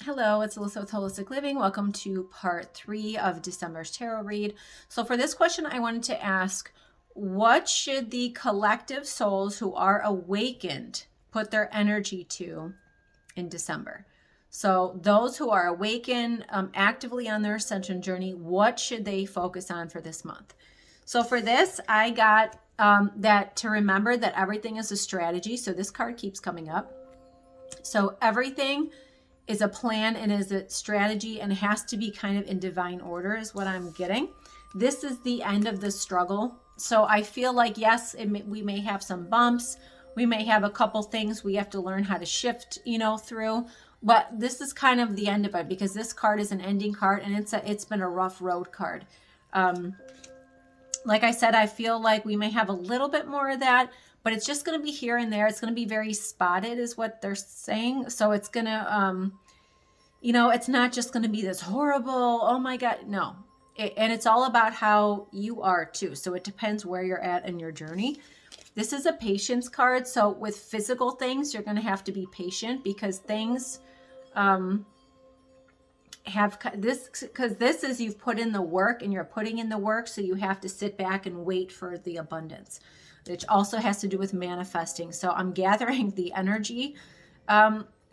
Hello, it's Alyssa with Holistic Living. Welcome to part 3 of December's tarot read. So for this question, I wanted to ask, what should the collective souls who are awakened put their energy to in December? So those who are awakened, actively on their ascension journey, what should they focus on for this month? So for this, I got that to remember that everything is a strategy. So this card keeps coming up. So everything is a plan and is a strategy and has to be kind of in divine order is what I'm getting. This is the end of the struggle. So I feel like, yes, we may have some bumps. We may have a couple things we have to learn how to shift, through. But this is kind of the end of it because this card is an ending card and it's been a rough road card. Like I said, I feel like we may have a little bit more of that, but it's just going to be here and there. It's going to be very spotted is what they're saying. So it's going to, it's not just going to be this horrible, oh my God, no. And it's all about how you are too. So it depends where you're at in your journey. This is a patience card. So with physical things, you're going to have to be patient because things have this, because this is you've put in the work and you're putting in the work. So you have to sit back and wait for the abundance, which also has to do with manifesting. So I'm gathering the energy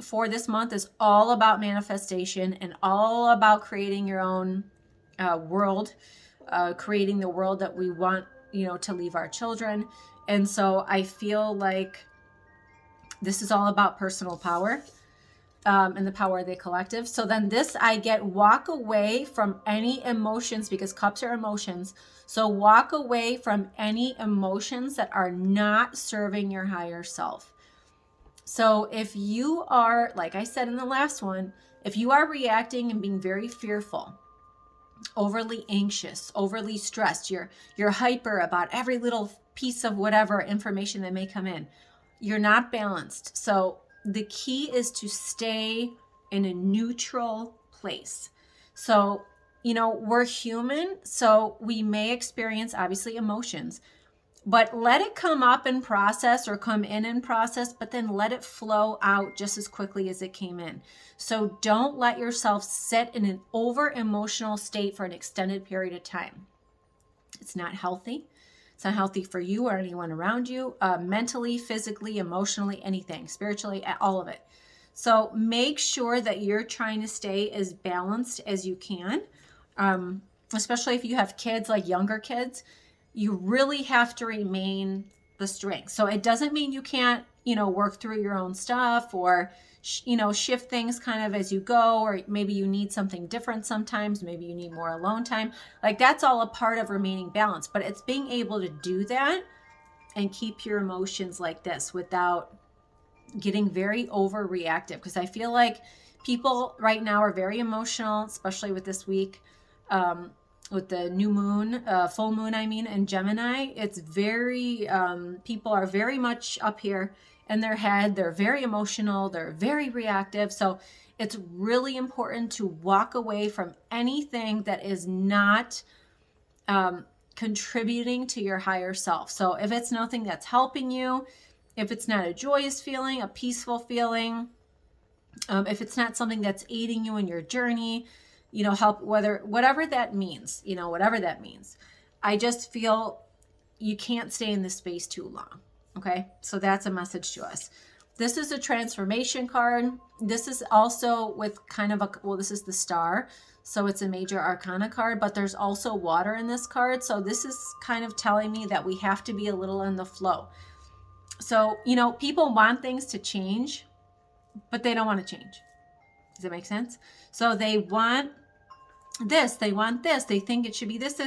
for this month is all about manifestation and all about creating your own world, creating the world that we want, to leave our children. And so I feel like this is all about personal power and the power of the collective. So then this, I get walk away from any emotions because cups are emotions. So walk away from any emotions that are not serving your higher self. So if you are, like I said in the last one, if you are reacting and being very fearful, overly anxious, overly stressed, you're hyper about every little piece of whatever information that may come in, you're not balanced. So the key is to stay in a neutral place. So, we're human, so we may experience obviously emotions, but let it come up and process or come in and process, but then let it flow out just as quickly as it came in. So don't let yourself sit in an over emotional state for an extended period of time. It's not healthy. It's not healthy for you or anyone around you, mentally, physically, emotionally, anything, spiritually, all of it. So make sure that you're trying to stay as balanced as you can, especially if you have kids, like younger kids. You really have to remain the strength. So it doesn't mean you can't, work through your own stuff or, shift things kind of as you go, or maybe you need something different sometimes. Maybe you need more alone time. Like that's all a part of remaining balanced, but it's being able to do that and keep your emotions like this without getting very overreactive. Because I feel like people right now are very emotional, especially with this week. With the new moon, full moon, in Gemini, it's very, people are very much up here in their head. They're very emotional. They're very reactive. So it's really important to walk away from anything that is not contributing to your higher self. So if it's nothing that's helping you, if it's not a joyous feeling, a peaceful feeling, if it's not something that's aiding you in your journey, help, whatever that means, whatever that means. I just feel you can't stay in this space too long. Okay. So that's a message to us. This is a transformation card. This is also with kind of this is the star. So it's a major arcana card, but there's also water in this card. So this is kind of telling me that we have to be a little in the flow. So, people want things to change, but they don't want to change. Does that make sense? So they want this, they think it should be this,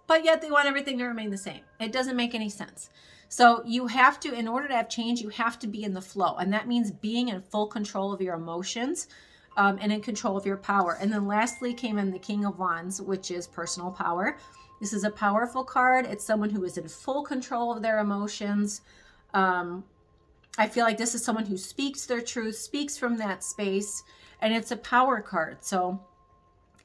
but yet they want everything to remain the same. It doesn't make any sense. So you have to, in order to have change, you have to be in the flow. And that means being in full control of your emotions and in control of your power. And then lastly came in the King of Wands, which is personal power. This is a powerful card. It's someone who is in full control of their emotions. I feel like this is someone who speaks their truth, speaks from that space, and it's a power card. So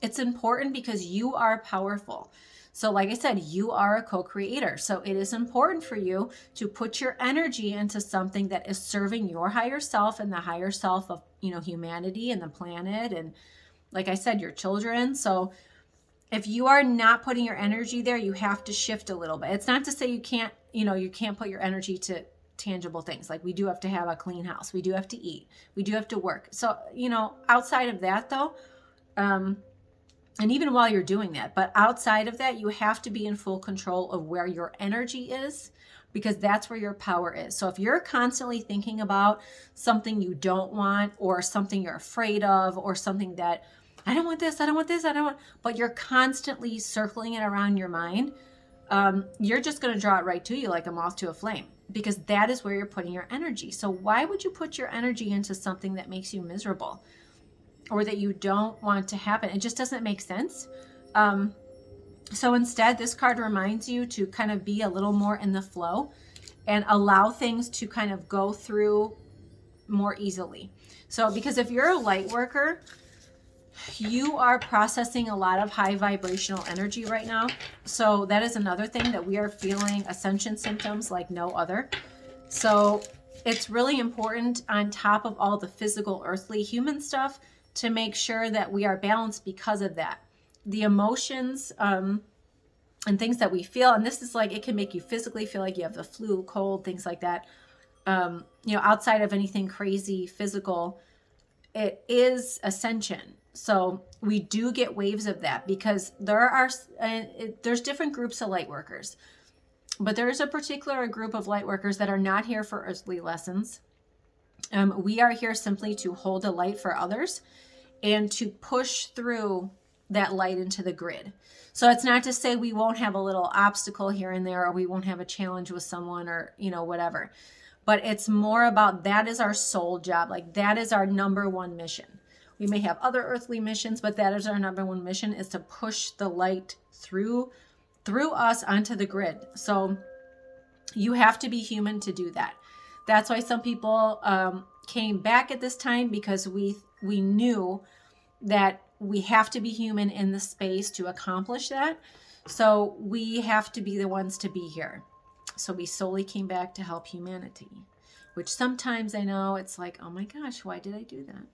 it's important because you are powerful. So like I said, you are a co-creator. So it is important for you to put your energy into something that is serving your higher self and the higher self of humanity and the planet, and like I said, your children. So if you are not putting your energy there, you have to shift a little bit. It's not to say you can't put your energy to tangible things. Like, we do have to have a clean house. We do have to eat. We do have to work. So, outside of that though, and even while you're doing that, but outside of that, you have to be in full control of where your energy is, because that's where your power is. So if you're constantly thinking about something you don't want, or something you're afraid of, or something that, I don't want this, I don't want this, I don't want, but you're constantly circling it around your mind, you're just going to draw it right to you like a moth to a flame, because that is where you're putting your energy. So why would you put your energy into something that makes you miserable, or that you don't want to happen? It just doesn't make sense. So instead, this card reminds you to kind of be a little more in the flow and allow things to kind of go through more easily. So because if you're a light worker, you are processing a lot of high vibrational energy right now. So that is another thing, that we are feeling ascension symptoms like no other. So it's really important, on top of all the physical, earthly, human stuff, to make sure that we are balanced because of that. The emotions and things that we feel, and this is like, it can make you physically feel like you have the flu, cold, things like that. Outside of anything crazy physical, it is ascension. So we do get waves of that, because there's different groups of light workers, but there is a particular group of light workers that are not here for earthly lessons. We are here simply to hold a light for others and to push through that light into the grid. So it's not to say we won't have a little obstacle here and there, or we won't have a challenge with someone, or, whatever. But it's more about, that is our soul job. Like, that is our number one mission. We may have other earthly missions, but that is our number one mission, is to push the light through us onto the grid. So you have to be human to do that. That's why some people came back at this time, because we knew that we have to be human in the space to accomplish that. So we have to be the ones to be here. So we solely came back to help humanity, which sometimes, I know it's like, oh my gosh, why did I do that?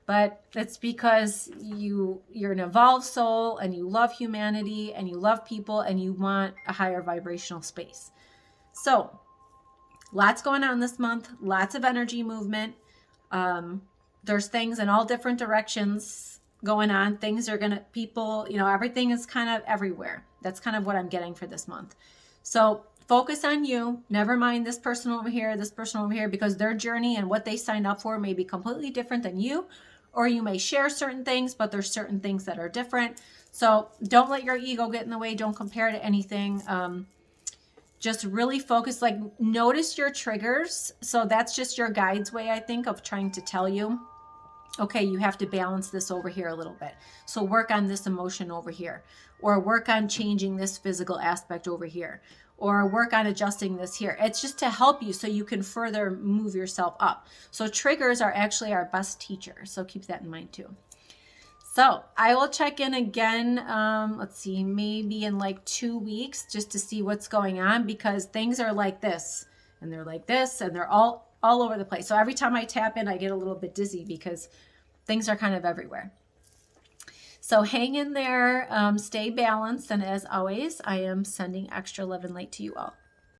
But it's because you're an evolved soul, and you love humanity, and you love people, and you want a higher vibrational space. So lots going on this month, lots of energy movement. There's things in all different directions going on. Things are people, everything is kind of everywhere. That's kind of what I'm getting for this month. So focus on you. Never mind this person over here, because their journey and what they signed up for may be completely different than you, or you may share certain things, but there's certain things that are different. So don't let your ego get in the way. Don't compare to anything. Just really focus, like, notice your triggers. So that's just your guide's way, I think, of trying to tell you, okay, you have to balance this over here a little bit. So work on this emotion over here, or work on changing this physical aspect over here, or work on adjusting this here. It's just to help you so you can further move yourself up. So triggers are actually our best teacher. So keep that in mind too. So I will check in again, let's see, maybe in like 2 weeks, just to see what's going on, because things are like this, and they're like this, and they're all over the place. So every time I tap in, I get a little bit dizzy, because things are kind of everywhere. So hang in there, stay balanced, and as always, I am sending extra love and light to you all.